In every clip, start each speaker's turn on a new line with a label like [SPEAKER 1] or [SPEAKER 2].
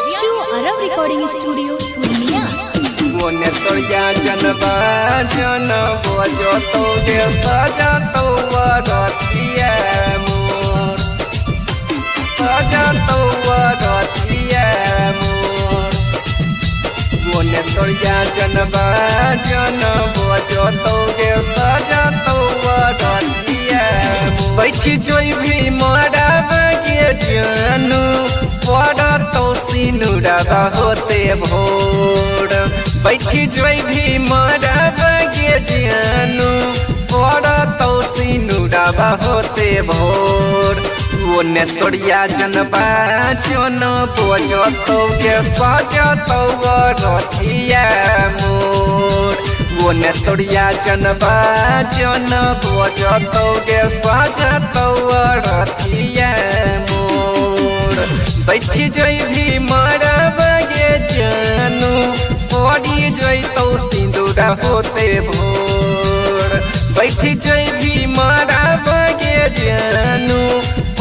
[SPEAKER 1] रियांशु अरब recording studio Purnia.
[SPEAKER 2] मोने तोरिया जनबा जन बजो तो गे सजा तो वरतिया मोर सजा तो वरतिया मोर मोने तोरिया जनबा जन बजो तो गे सजा तो वरतिया बैठी जोई भी मोरा बगे जानू पड़ा तो सिनुरा होते भोर बैठी जोई भी मोरा बगे जानू पड़ा तो सिनुरा होते भोर ओने तोरिया जनबा जन बजो तो गे सजा तो रथिया मोर ओने तोरिया जनबा जन बजो तो गे सजा तो रथिया मोर बैठी जोई भी मोरा बगे जानू पड़ी जोई तो सिंदूरा होते भोर बैठी जोई भी मोरा बगे जानू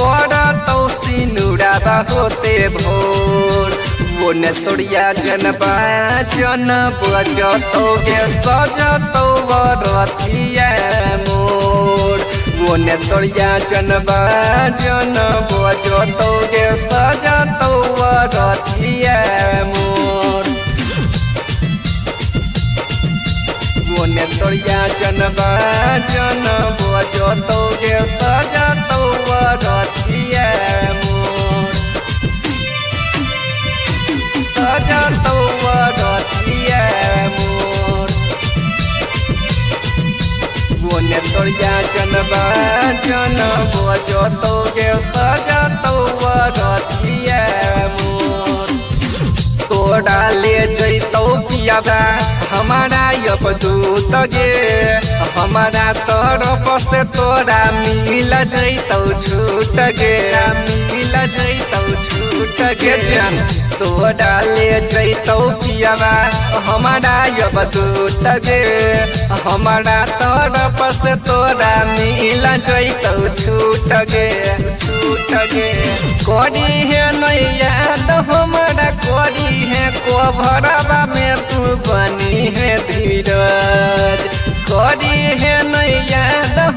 [SPEAKER 2] पड़ा तो सिंदूरा होते भोर ओने तोरिया जनबा जन बजो तो गे सजा तो रथिया मोर ओने तोरिया जनबा जन बजो तो गे सजा तो रथिया मोर ओने तोरिया जनबा जन बजो तो गे सजा तो रथिया मोर सजा तो रथिया मोर ओने तोरिया जनबा जन बजो तो गे सजा तो रथिया मोर तोड़ा ले जैतो पियाबा हमारा अब दूत गे हमारा तरफ से तोरा मिल जैतो छूट गे मिल जैतो छूट गे जान तोड़ा ले जैतो पियाबा हमारा अब दूत गे हमारा तरफ से तोरा मिल जैतो छूट गे करी है नैया हमारा करी है कोभरवा में तू बनी है धीरज करी है नैया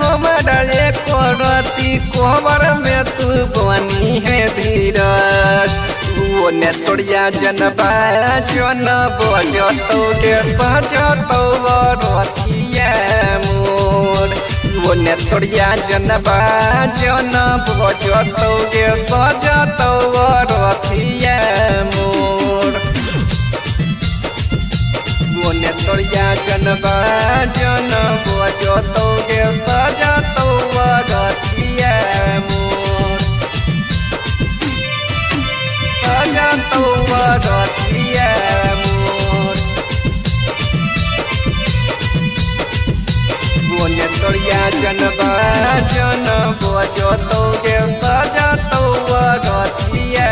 [SPEAKER 2] हमारा एक रति कोबर में तू बनी है धीरज ओने तोरिया जनबा जन बजो तो गे सजा तो रथिया मोर ओने तोरिया जनबा जन बजो तो गे सजा तो रथिया मोर ओने तोरिया जनबा जन बजो तो गे सजा तो रथिया मोर सजा तो रथिया मोर ओने तोरिया जनबा जन बजो तो गे सजा तो रथिया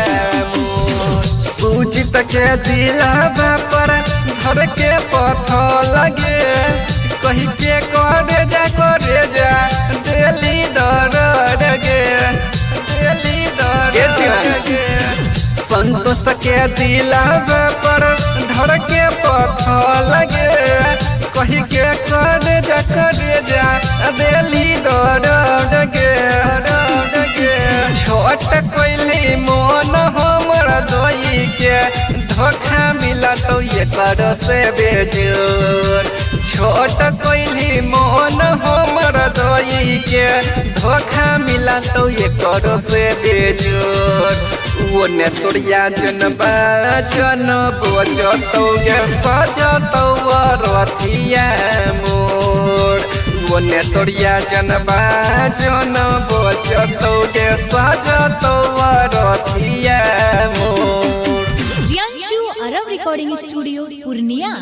[SPEAKER 2] मोर सूजित के दिलावा पर धर के पथ लगे कही के करे जा दिली दर गे संतोष के दिलावा पर धर के पथ लगे कही के करे जा दिली दर गे छोट कोइली मोन हमर दोई के धोखा मिला तो ये कर से बेजोर छोट कोइली मोन हमर दोई के धोखा मिला तो ये कर से बेजोर ओने तोरिया जनबा जन बजो तो गे सजा तो रथिया मोर ओने तोरिया जनबा जन बजो तो गे सजा तो रथिया मोर
[SPEAKER 1] रियांशु अरब रिकॉर्डिंग स्टूडियो पूर्णिया।